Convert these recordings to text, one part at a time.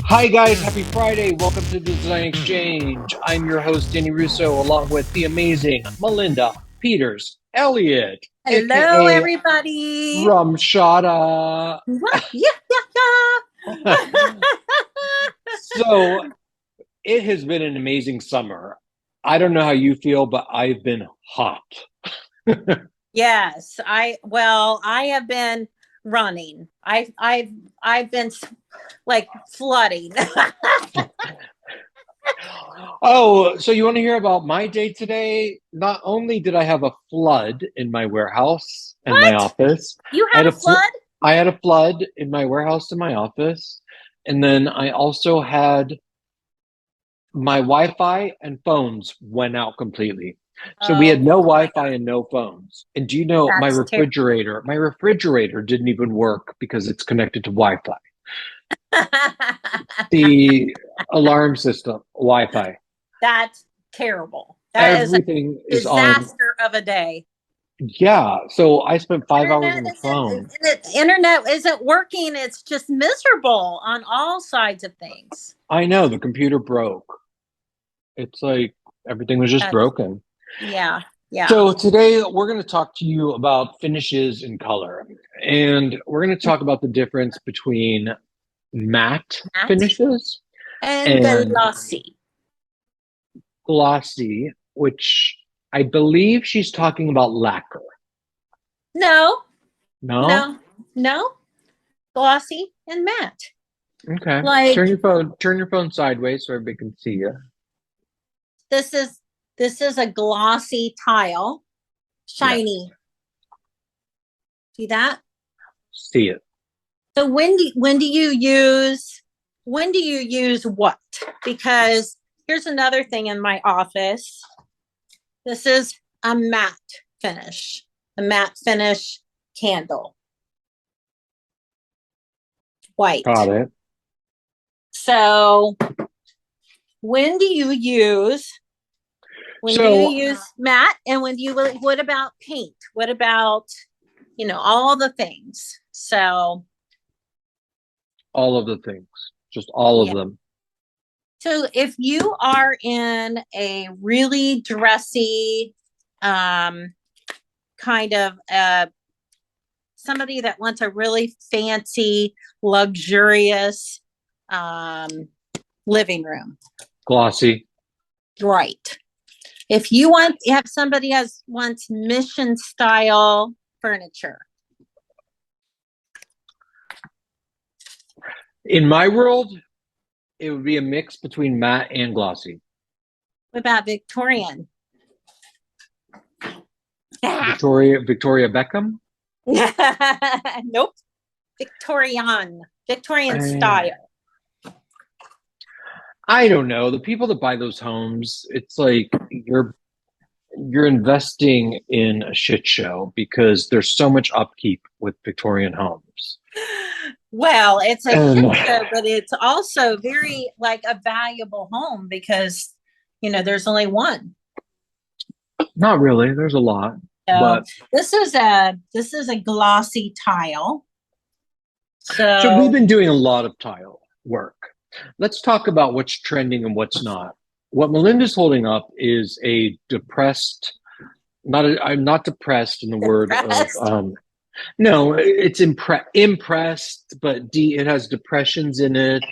Hi guys, happy Friday. Welcome to the Design Exchange. I'm your host, Danny Russo, along with the amazing Melinda Peters Elliott, Hello, aka everybody. Rumshada. Yeah, yeah, yeah. So it has been an amazing summer. I don't know how you feel, but I've been hot. Yes, I have been running. I've been like flooding. Oh, so you want to hear about my day today? Not only did I have a flood in my warehouse and my What? office, You I had had a flood? I had a flood in my warehouse and my office, and then I also had my Wi-Fi and phones went out completely. So we had Oh, no oh my Wi-Fi and no phones. And do you know my God, that's refrigerator? My refrigerator didn't even work because it's connected to Wi-Fi. terrible. The alarm system, Wi-Fi, That's terrible. That is a everything is on. disaster of a day. Yeah, so I spent 5 hours on Internet the isn't phone. internet isn't working. It's just miserable on all sides of things. I know the computer broke. It's like everything was just That's, broken. yeah, yeah. So today we're going to talk to you about finishes and color. And we're going to talk about the difference between matte Matte finishes and and glossy. glossy, which I believe she's talking about lacquer. No, No? no, no. Glossy and matte. Okay. Like Turn your phone sideways so everybody can see you. this is this is a glossy tile, Yeah, shiny. See that? see it. So when do you use what? Because here's another thing in my office. This is a a matte finish candle, Got white. it. So when do you So use matte and what about paint? What about, all the things? So, all of the things, just all of yeah. them. So if you are in a really dressy, um, kind of somebody that wants a really fancy, luxurious um, living room, Glossy. right? If you want, have somebody has wants mission style furniture. In my world, it would be a mix between matte and glossy. What about Victorian? Victoria Beckham. Nope. Victorian Uh, style. I don't know. The people that buy those homes, it's like you're investing in a shit show because there's so much upkeep with Victorian homes. Well, it's a And shit show, but it's also very like a valuable home because there's only one. not really, there's a lot. So But this is a glossy tile. so we've So been doing a lot of tile work. Let's talk about what's trending and what's not. What Melinda's holding up is a depressed, I'm not depressed in the word of, depressed. no, it's impressed, but it has depressions in it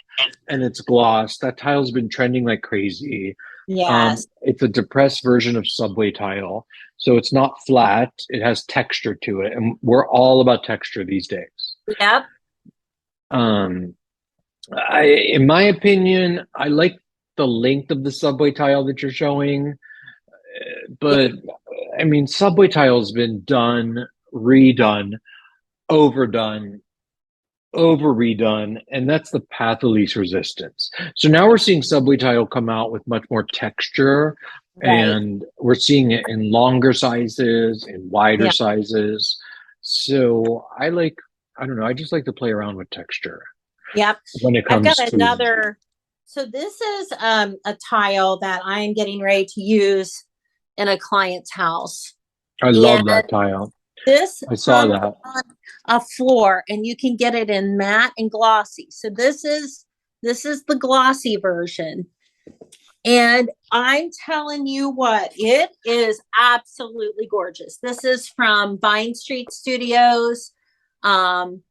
and it's gloss. That tile's been trending like crazy. Yes. It's a depressed version of subway tile. So it's not flat, it has texture to it. And we're all about texture these days. Yep. Um, in my opinion, I like the length of the subway tile that you're showing, Yeah. but I mean, subway tile's been done, redone, overdone, over redone, and that's the path of least resistance. So now we're seeing subway tile come out with much more texture, Right. and we're seeing it in longer sizes, in wider Yeah. sizes. So I don't know, I just like to play around with texture Yep. when it I've got comes to. another. So this is a tile that I'm getting ready to use in a client's house. I And love that tile. this I saw comes that. on a floor and you can get it in matte and glossy. So This is the glossy version. And I'm telling you what, it is absolutely gorgeous. This is from Vine Street Studios, Reves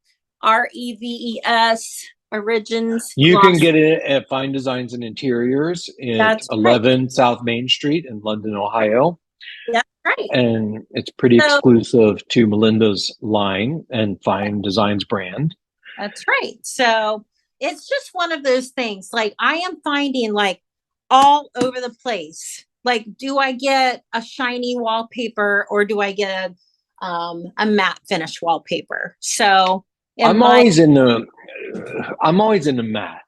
Origins You can Gloss. get it at Fine Designs and Interiors at That's right. 11 South Main Street in London, Ohio. That's right. And it's pretty So exclusive to Melinda's line and Fine Designs brand. that's right. So it's just one of those things. Like I am finding like all over the place. Like, do I get a shiny wallpaper or do I get a matte finish wallpaper? So in I'm my always in the I'm always in the matte.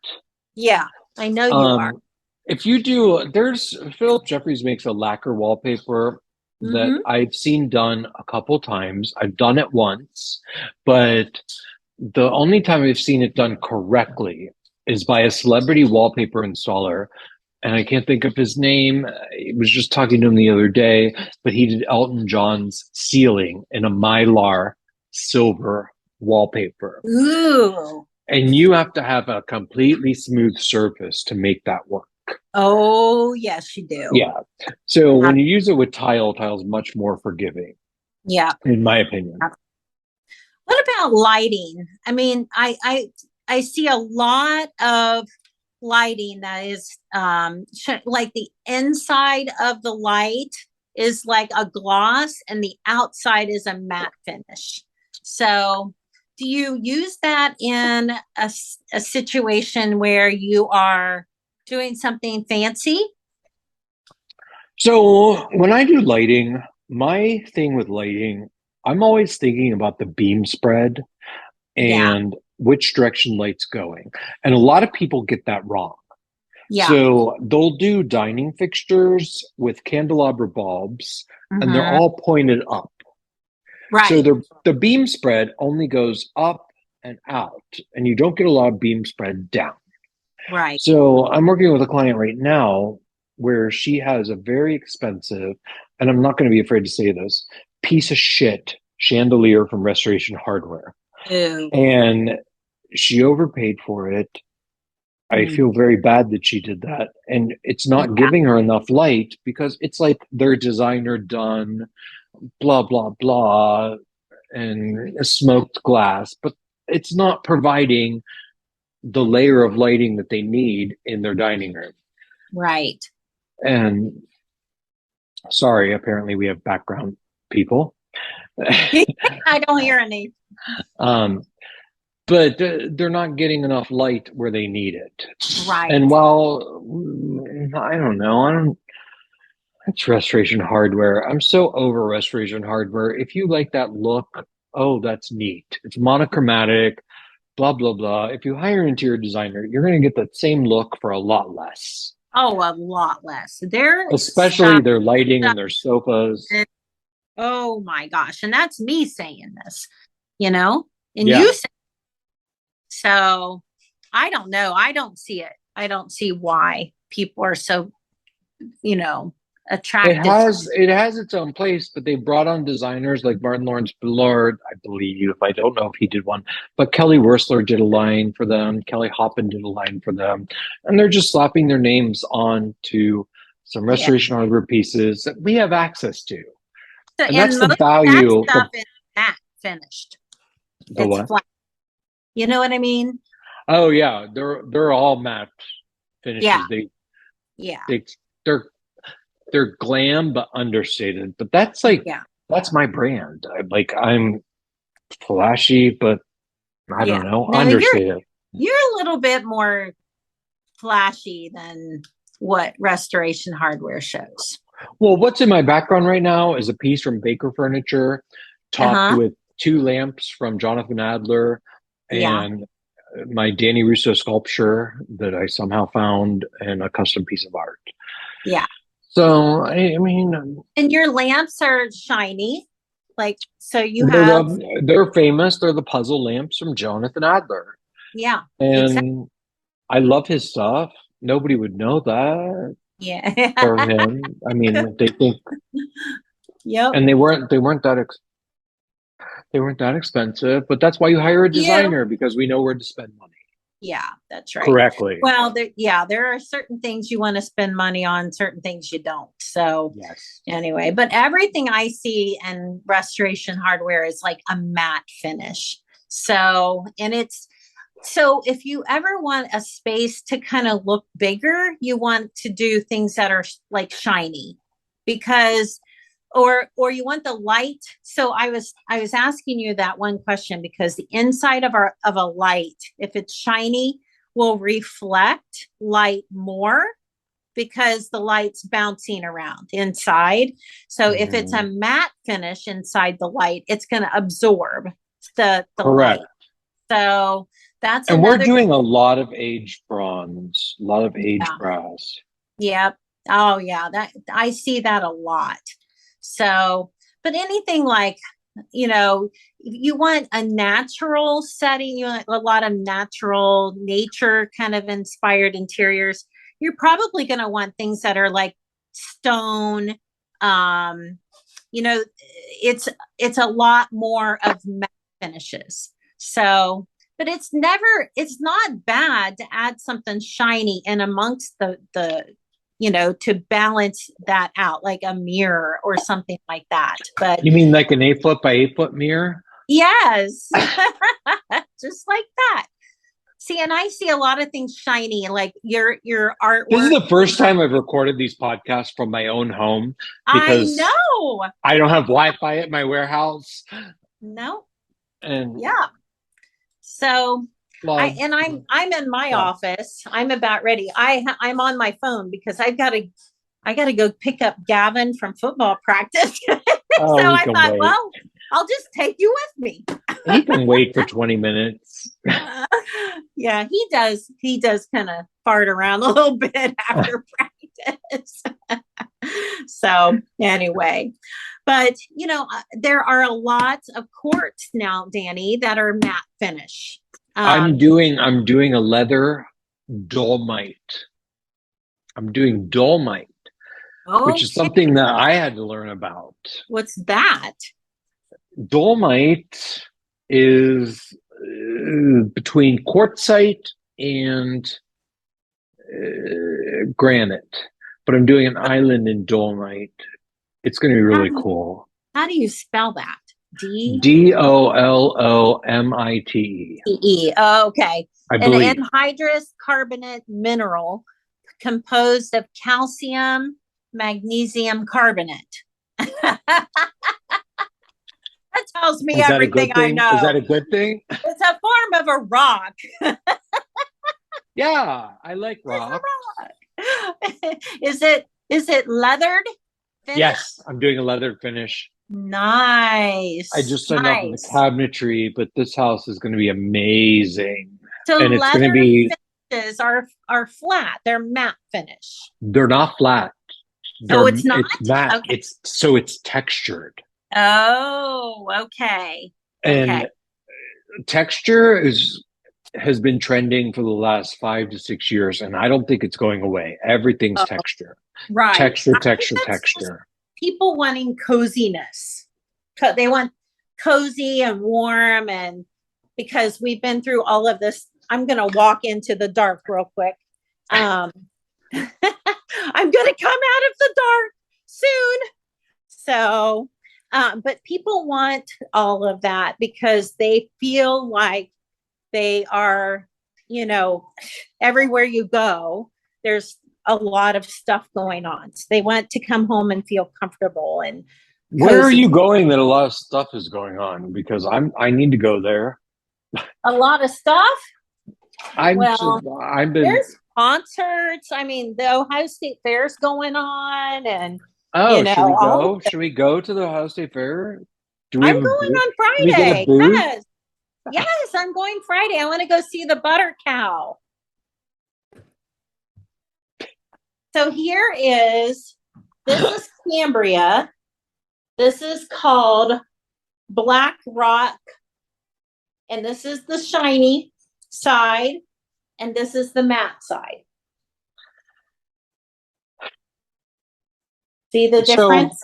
yeah, I know you are. Um, if you do, there's Philip Jeffries makes a lacquer wallpaper that Mm-hmm. I've seen done a couple times. I've done it once, but the only time I've seen it done correctly is by a celebrity wallpaper installer. And I can't think of his name. I was just talking to him the other day, but he did Elton John's ceiling in a Mylar silver wallpaper. Ooh. And you have to have a completely smooth surface to make that work. Oh, yes, you do. Yeah. So Uh, when you use it with tile, tile's much more forgiving, yeah. in my opinion. What about lighting? I mean, I see a lot of lighting that is like the inside of the light is like a gloss and the outside is a matte finish. So, do you use that in a situation where you are doing something fancy? So when I do lighting, my thing with lighting, I'm always thinking about the beam spread Yeah, and which direction light's going. And a lot of people get that wrong. yeah. So they'll do dining fixtures with candelabra bulbs, and they're Hmm. all pointed up. So Right, the beam spread only goes up and out, and you don't get a lot of beam spread down. right. So I'm working with a client right now where she has a very expensive, and I'm not going to be afraid to say this, piece of shit chandelier from Restoration Hardware. Ooh. And she overpaid for it. I Mm. feel very bad that she did that. And it's not Yeah, giving her enough light because it's like their designer done, blah, blah, blah, and smoked glass, but it's not providing the layer of lighting that they need in their dining room. right. And sorry, apparently we have background people. I don't hear any. um, but they're not getting enough light where they need it. Right. And while I don't know, I don't. It's Restoration Hardware. I'm so over Restoration Hardware. If you like that look, oh, that's neat. It's monochromatic, blah blah blah. If you hire an interior designer, you're going to get that same look for a lot less. Oh, a lot less. Their Especially stuff, their lighting stuff and their sofas. is- oh my gosh. And that's me saying this, you know, and you Yeah. say, so I don't know. I don't see it. I don't see why people are so, you know, It attracted. has it has its own place, but they brought on designers like Martin Lawrence Bullard, I believe. I don't know if he did one, but Kelly Wearstler did a line for them. Kelly Hoppen did a line for them, and they're just slapping their names on to some Yeah. Restoration Hardware pieces that we have access to, So, and that's and the most of that value. stuff is matte finished. The It's what? flat. You know what I mean? Oh yeah, they're all matte Yeah. finishes. Yeah. They they're they're glam but understated. But that's like Yeah. that's my brand. I'm flashy, but I don't Yeah. know, No, understated. you're a little bit more flashy than what Restoration Hardware shows. Well, what's in my background right now is a piece from Baker Furniture, topped Uh-huh. with two lamps from Jonathan Adler Yeah. and my Danny Russo sculpture that I somehow found and a custom piece of art. Yeah. So, I mean, And your lamps are shiny. Like, so you have, they're famous. They're the puzzle lamps from Jonathan Adler. yeah, exactly. And I love his stuff. Nobody would know that Yeah. for him. I mean, they think, Yep. and they weren't that expensive, but that's why you hire a You, designer because we know where to spend money. Yeah, that's right. correctly. Well, there are certain things you want to spend money on, certain things you don't. So Yes. anyway, but everything I see in restoration hardware is like a matte finish. So, and it's so if you ever want a space to kind of look bigger, you want to do things that are like shiny because or you want the light. So I was asking you that one question because the inside of a light, if it's shiny, will reflect light more because the light's bouncing around inside. So if it's a Mhm. matte finish inside the light, it's going to absorb the Correct. light. So that's And we're another. doing a lot of aged bronze, a lot of aged Yeah. brass. Yep. Oh yeah, that I see that a lot. So, but anything like, you want a natural setting, you want a lot of natural nature kind of inspired interiors. You're probably going to want things that are like stone. Um, you know, it's a lot more of matte finishes. So, but it's not bad to add something shiny in amongst to balance that out, like a mirror or something like that. But You mean like an 8 foot by 8 foot mirror? yes, just like that. See, and I see a lot of things shiny, like your This is artwork. the first time I've recorded these podcasts from my own home I because know. I don't have Wi-Fi at my warehouse. No, And yeah. So well, I'm in my yeah. office. I'm about ready. I'm on my phone because I got to go pick up Gavin from football practice. So Oh, he I can thought, wait. well, I'll just take you with me. He can wait for 20 minutes. Yeah, he does. He does kind of fart around a little bit after practice. So anyway, but there are a lot of courts now, Danny, that are matte finish. I'm Um, doing a leather dolomite. I'm doing dolomite, which is okay, something that I had to learn about. what's that? Dolomite is between quartzite and granite, but I'm doing an island in dolomite. It's going to be How really do you, cool. how do you spell that? D Dolomite, E E. Oh, okay, I an believe. anhydrous carbonate mineral composed of calcium, magnesium carbonate. That tells me Is that a everything good I thing? Is that know. a good thing? It's a form of a rock. Yeah, I like It's rock. a rock. Is it leathered finish? Yes, I'm doing a leather finish. I Nice. just signed off on the Nice. cabinetry, but this house is going to be amazing. So And it's going to leather be, finishes are flat. They're matte finish. they're not flat. Oh, it's not? It's matte. Okay. It's textured. Oh, okay. Okay. And texture has been trending for the last 5 to 6 years, and I don't think it's going away. Everything's Oh, texture. right. Texture, I think texture, that's just texture. people wanting coziness. They want cozy and warm, and because we've been through all of this, I'm going to walk into the dark real quick. Um, I'm going to come out of the dark soon. So, but people want all of that because they feel like they are, you know, everywhere you go, there's a lot of stuff going on. So they want to come home and feel comfortable and Where are cozy. you going that a lot of stuff is going on? Because I need to go there. A lot of stuff. I'm Well, I've been there's concerts. I mean, the Ohio State Fair's going on, and Oh, should we all of go? it. Should we go to the Ohio State Fair? Do we I'm have a going booth? on Do we get a Friday. booth? Yes, yes, I'm going Friday. I want to go see the butter cow. So here is this is Cambria. This is called Black Rock, and this is the shiny side, and this is the matte side. See the So, difference?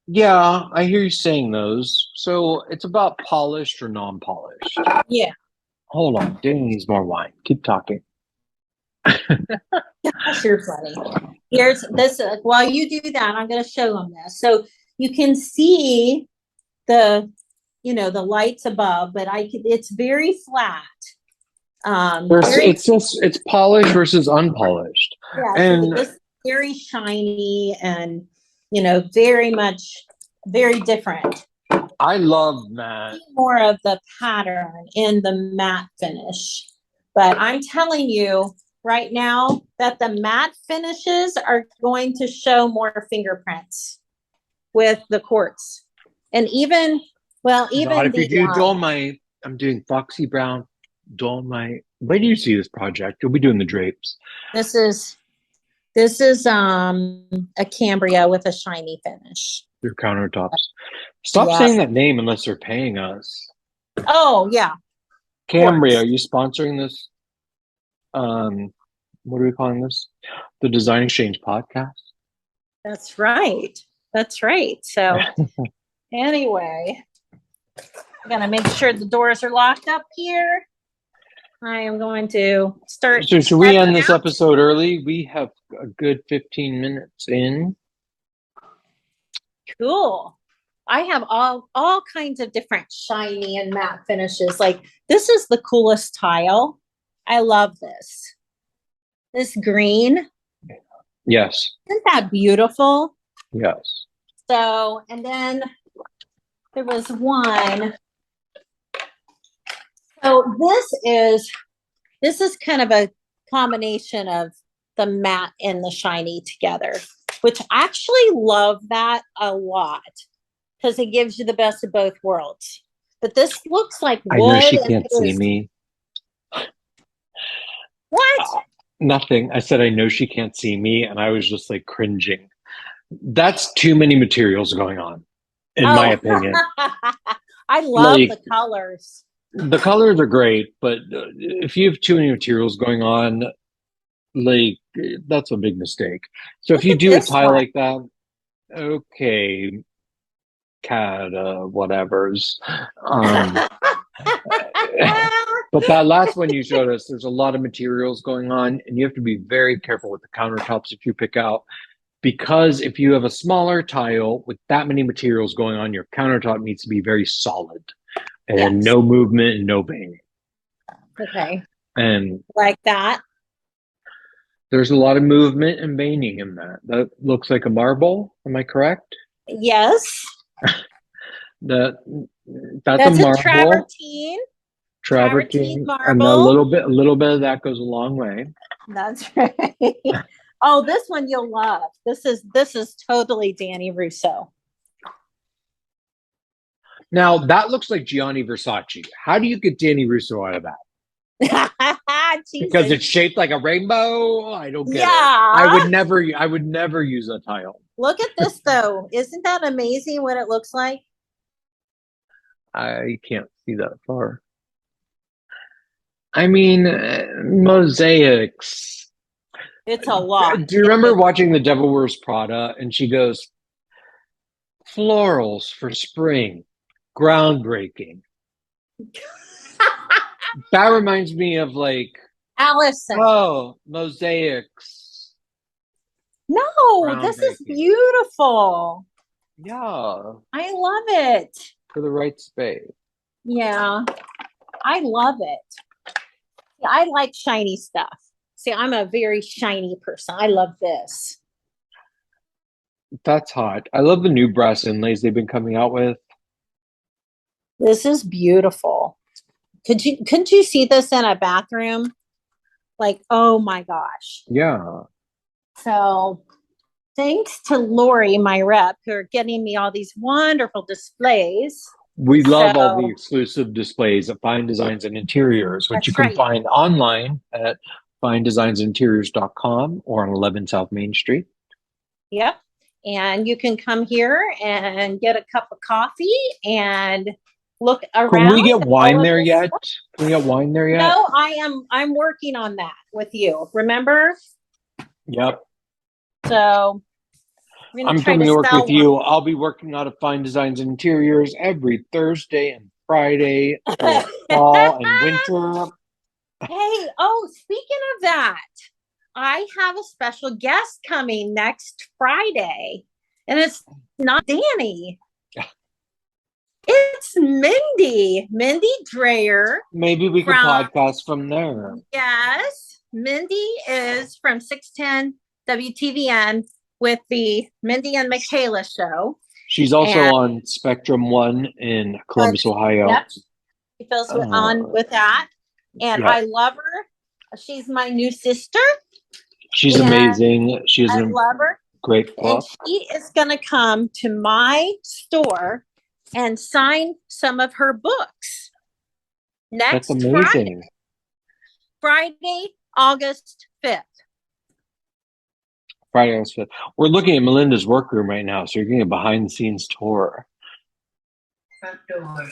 yeah, I hear you saying those. So it's about polished or non-polished. Yeah. Hold on. Danny needs more wine. Keep talking. Gosh, you're funny. Here's this. While you do that, I'm going to show them this. So you can see the, the lights above, but it's very flat. Very, It's polished versus unpolished. yeah. So And this is very shiny and, very much, very different. I love matte. More of the pattern in the matte finish. But I'm telling you right now that the matte finishes are going to show more fingerprints with the quartz. And even, well, even Not if you the, do dolomite. I'm doing foxy brown dolomite. When do you see this project? You'll be doing the drapes. this is a Cambria with a shiny finish. Your countertops. Stop Yes. saying that name unless they're paying us. Oh yeah. Cambria, are you sponsoring this? What are we calling this? The Design Exchange podcast? That's right. That's right. So anyway, I'm gonna make sure the doors are locked up here. I am going to start. So should we end this episode early? We have a good 15 minutes in. Cool. I have all kinds of different shiny and matte finishes. Like this is the coolest tile. I love this. This green. Yes. Isn't that beautiful? Yes. So, and then there was one. So this is kind of a combination of the matte and the shiny together, which I actually love that a lot because it gives you the best of both worlds. But this looks like wood. I know she can't see me. What? Nothing. I said I know she can't see me, and I was just like cringing. That's too many materials going on, in my opinion. I love the colors. The colors are great, but if you have too many materials going on, like that's a big mistake. So if you do a tile like that, okay, CAD, whatever's. But that last one you showed us, there's a lot of materials going on, and you have to be very careful with the countertops if you pick out, because if you have a smaller tile with that many materials going on, your countertop needs to be very solid and no movement and no banging. Okay. And like that. There's a lot of movement and veining in that. That looks like a marble. Am I correct? Yes. That's a marble. travertine. Travertine marble. And a little bit of that goes a long way. That's right. Oh, this one you'll love. This is totally Danny Russo. Now that looks like Gianni Versace. How do you get Danny Russo out of that? Because it's shaped like a rainbow. I don't get it. I would never use a tile. Look at this though. Isn't that amazing what it looks like? I can't see that far. I mean, mosaics. It's a lot. Do you remember watching The Devil Wears Prada? And she goes, florals for spring, groundbreaking. That reminds me of like Allison. Oh, mosaics. No, this is beautiful. Yeah. I love it. For the right space. Yeah. I love it. Yeah, I like shiny stuff. See, I'm a very shiny person. I love this. That's hot. I love the new brass inlays they've been coming out with. This is beautiful. Couldn't you see this in a bathroom? Like, oh my gosh. Yeah. So thanks to Lori, my rep, who are getting me all these wonderful displays. We love all the exclusive displays at Fine Designs and Interiors, which you can find online at finedesignsandinteriors.com or on 11 South Main Street. Yep. And you can come here and get a cup of coffee and look around. Can we get wine there yet? Can we get wine there yet? No, I'm working on that with you. Remember? Yep. So I'm coming to work with you. I'll be working out of Fine Designs and Interiors every Thursday and Friday for fall and winter. Hey, oh, speaking of that, I have a special guest coming next Friday, and it's not Danny. It's Mindy Dreyer Maybe we could from, podcast from there. yes, Mindy is from 610 WTVN with the Mindy and Michaela show. She's also And on Spectrum One in Columbus, Ohio. yep, she feels on with that. And Yeah. I love her. She's my new sister. She's And amazing. She is I a love her. great And book. she is going to come to my store and sign some of her books That's next amazing. Friday, August 5th. Friday, August 5th. We're looking at Melinda's workroom right now, so you're getting a behind-the-scenes tour. Front door,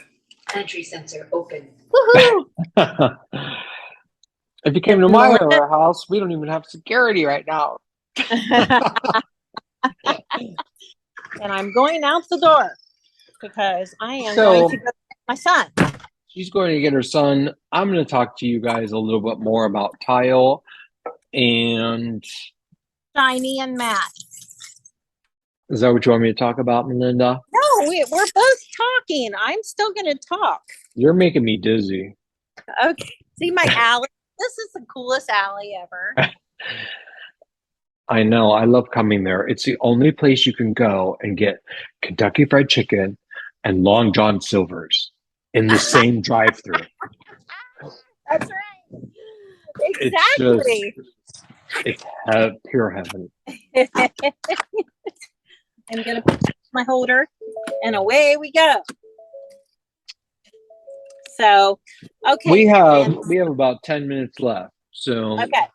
entry sensor open. Woohoo! If you came to my house, we don't even have security right now. And I'm going out the door because I am going to go get my son. She's going to get her son. I'm going to talk to you guys a little bit more about tile and Shiny and matte. is that what you want me to talk about, Melinda? No, we're both talking. I'm still going to talk. You're making me dizzy. Okay. See my alley? This is the coolest alley ever. I know. I love coming there. It's the only place you can go and get Kentucky Fried Chicken and Long John Silver's in the same drive-through. That's right. Exactly. It's pure heaven. I'm going to put my holder and away we go. So, okay. We have about 10 minutes left. So, okay.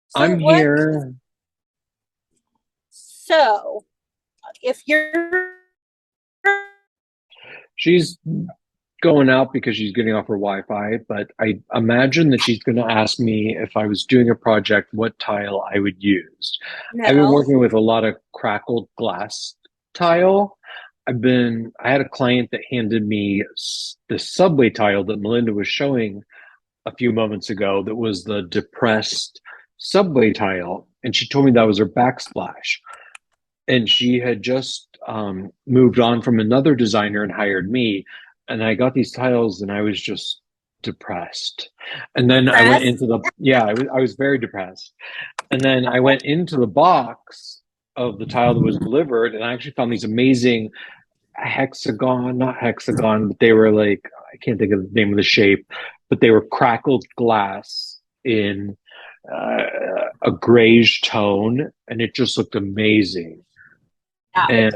So I'm here. So, if you're She's going out because she's getting off her Wi-Fi, but I imagine that she's going to ask me if I was doing a project, what tile I would use. I've been working with a lot of crackled glass tile. I had a client that handed me the subway tile that Melinda was showing a few moments ago that was the depressed subway tile. And she told me that was her backsplash. And she had just moved on from another designer and hired me. And I got these tiles and I was just depressed. And then I went into I was very depressed. And then I went into the box of the tile that was delivered and I actually found these amazing not hexagon, but they were like, I can't think of the name of the shape, but they were crackled glass in a grayish tone and it just looked amazing. And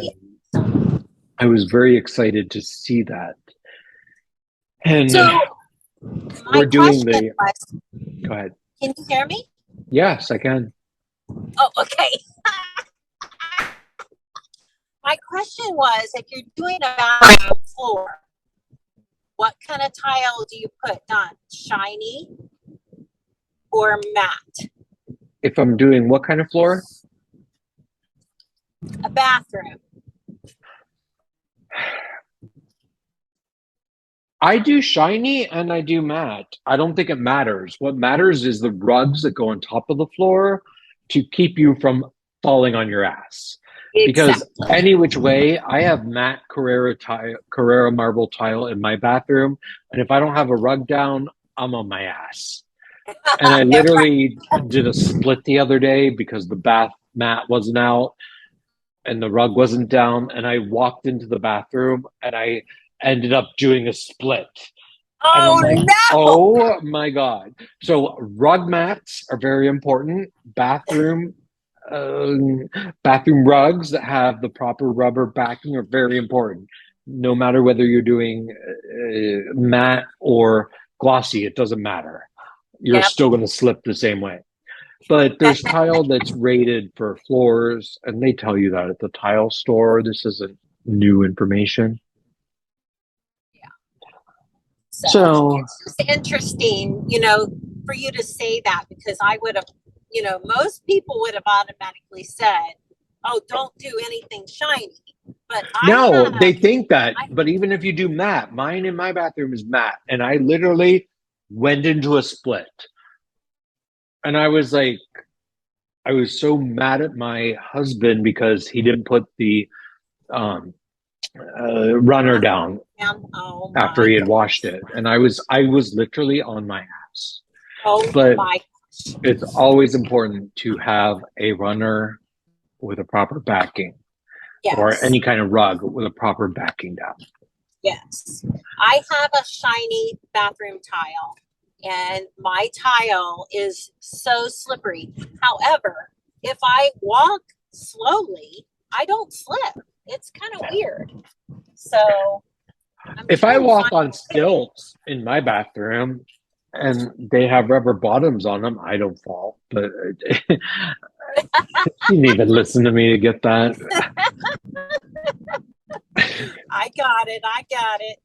I was very excited to see that. And so we're doing go ahead. Can you hear me? Yes, I can. Oh, okay. My question was, if you're doing a bathroom floor, what kind of tile do you put on? Shiny or matte? If I'm doing what kind of floor? A bathroom. I do shiny and I do matte. I don't think it matters. What matters is the rugs that go on top of the floor to keep you from falling on your ass. Because any which way, I have matte Carrara marble tile in my bathroom, and if I don't have a rug down, I'm on my ass. And I literally did a split the other day because the bath mat wasn't out and the rug wasn't down, and I walked into the bathroom and I ended up doing a split. Oh, like, no! Oh my God. So rug mats are very important. Bathroom rugs that have the proper rubber backing are very important. No matter whether you're doing matte or glossy, it doesn't matter. You're still going to slip the same way. But there's tile that's rated for floors, and they tell you that at the tile store. This isn't new information. So it's just interesting, for you to say that, because I would have, most people would have automatically said, oh, don't do anything shiny. But I No, have, they think that, I, but even if you do matte, mine in my bathroom is matte, and I literally went into a split, and I was so mad at my husband because he didn't put the um, runner down oh after my he had washed goodness. it, and I was literally on my ass. Oh But my gosh. it's always important to have a runner with a proper backing, or Yes. any kind of rug with a proper backing down. Yes. I have a shiny bathroom tile, and my tile is so slippery. However, if I walk slowly, I don't slip. It's kind of weird. So I'm If I trying to walk find on stilts in my bathroom and they have rubber bottoms on them, I don't fall. But she didn't even listen to me to get that. I got it. I got it.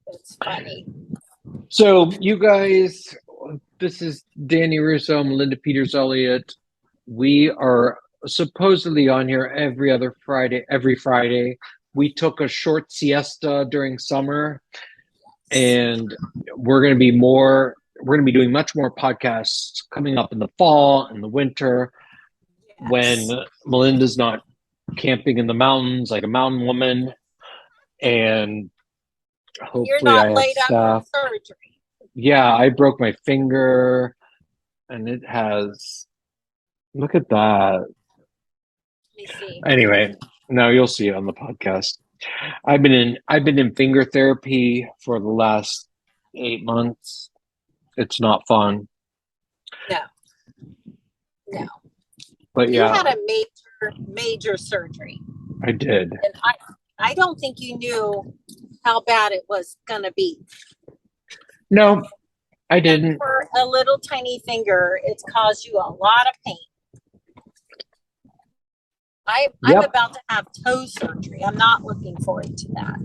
It's funny. So, you guys, this is Danny Russo, Melinda Peters Elliott. We are supposedly on here every Friday. We took a short siesta during summer, and we're going to be doing much more podcasts coming up in the fall and the winter when Yes. Melinda's not camping in the mountains like a mountain woman, and You're hopefully I not have laid up staff. for surgery. Yeah, I broke my finger, and it has, look at that. Let me see. Anyway, now you'll see it on the podcast. I've been in finger therapy for the last 8 months. It's not fun, No, no. but You yeah, had a major surgery, I did. and I don't think you knew how bad it was gonna be. No, I And didn't. for a little tiny finger, it's caused you a lot of pain. I'm Yep. about to have toe surgery. I'm not looking forward to that.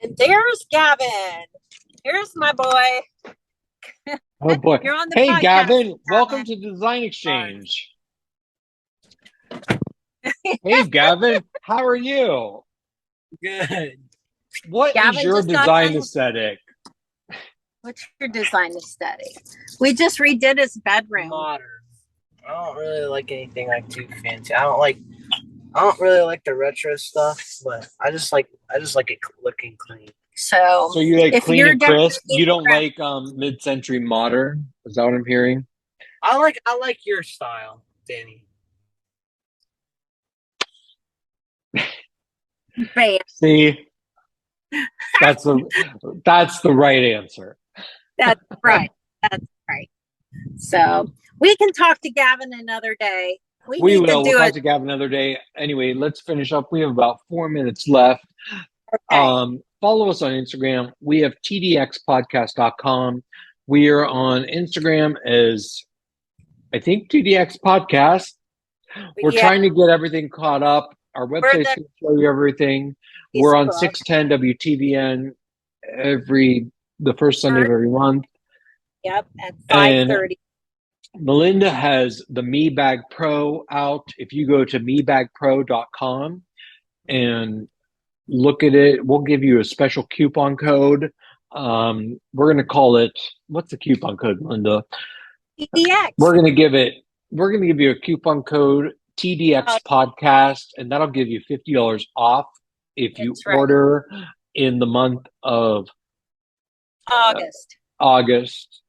And there's Gavin. Here's my boy. Oh boy. You're on the Hey, podcast, Gavin, welcome Gavin. to Design Exchange. Hey, Gavin, how are you? Good. What is Gavin your just got design done. aesthetic? What's your design aesthetic? We just redid his bedroom. Modern. I don't really like anything like too fancy. I don't really like the retro stuff, but I just like it looking clean. So So you like if clean you're and crisp? You don't decorating, like mid-century modern? Is that what I'm hearing? I like your style, Danny. bam, See, that's the right answer. that's right. That's right. So we can talk to Gavin another day. We We need to will. We'll do talk it. to Gavin another day. Anyway, let's finish up. We have about 4 minutes left. Okay. Follow us on Instagram. We have tdxpodcast.com. We are on Instagram as, I think, TDX Podcast. We're Yeah, trying to get everything caught up. Our we're website's the going to show you everything. We're on Facebook. 610 WTVN the first Sunday of every month. Yep, at And 5:30. Melinda has the Me Bag Pro out. If you go to mebagpro.com and look at it, we'll give you a special coupon code. We're going to call it, what's the coupon code, Melinda? TDX. We're going to give you a coupon code, TDX Podcast, and that'll give you $50 off if you That's right. order in the month of August,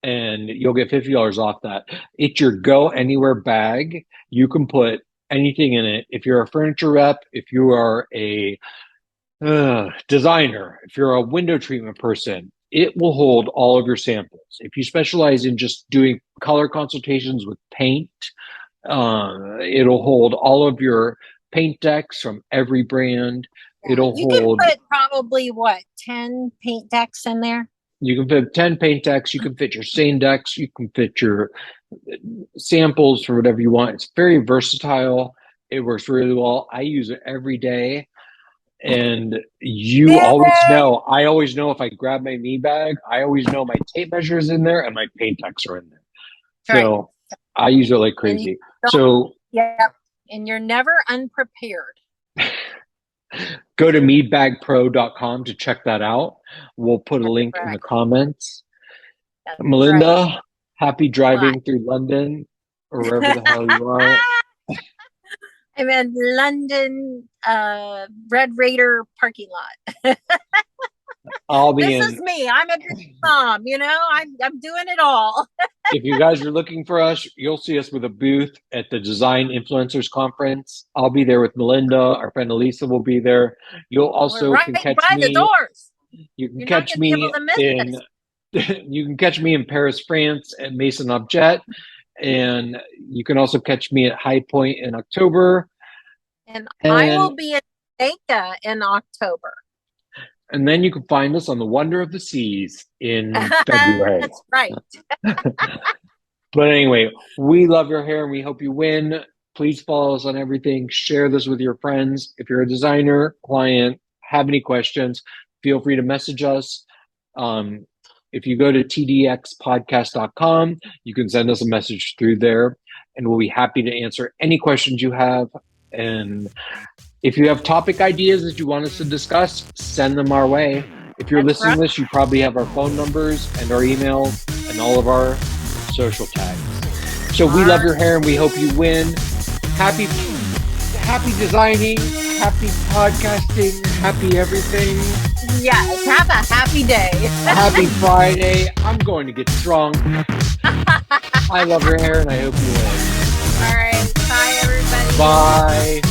and you'll get $50 off that. It's your go anywhere bag. You can put anything in it. If you're a furniture rep, if you are a designer, if you're a window treatment person, it will hold all of your samples. If you specialize in just doing color consultations with paint, it'll hold all of your paint decks from every brand. It'll You can hold, put probably 10 paint decks in there. you can fit 10 paint decks, you can fit your stain decks, you can fit your samples for whatever you want. It's very versatile. It works really well. I use it every day. And you always know, I always know if I grab my me bag, I always know my tape measure is in there and my paint decks are in there. So I use it like crazy. So yeah, and you're never unprepared. Go to meadbagpro.com to check that out. We'll put a link in the comments. That's Melinda, happy right. driving through London or wherever the hell you are. I'm in London, Red Raider parking lot. I'll be This in. is me. I'm a big mom, you know, I'm doing it all. If you guys are looking for us, you'll see us with a booth at the Design Influencers Conference. I'll be there with Melinda. Our friend Elisa will be there. You'll We're also right can catch by the me. doors. You can You're not catch going to be me able to miss in. this. You can catch me in Paris, France, at Maison Objet, and you can also catch me at High Point in October. And I will And be in Jamaica in October. and then you can find us on the Wonder of the Seas in February. That's right. But anyway, we love your hair and we hope you win. Please follow us on everything. Share this with your friends. If you're a designer, client, have any questions, feel free to message us. If you go to tdxpodcast.com, you can send us a message through there and we'll be happy to answer any questions you have. And if you have topic ideas that you want us to discuss, send them our way. If you're That's listening to right. this, you probably have our phone numbers and our emails and all of our social tags. So we love your hair and we hope you win. Happy designing, happy podcasting, happy everything. Yes. Have a happy day. Happy Friday. I'm going to get drunk. I love your hair and I hope you win. All right. Bye, everybody. Bye.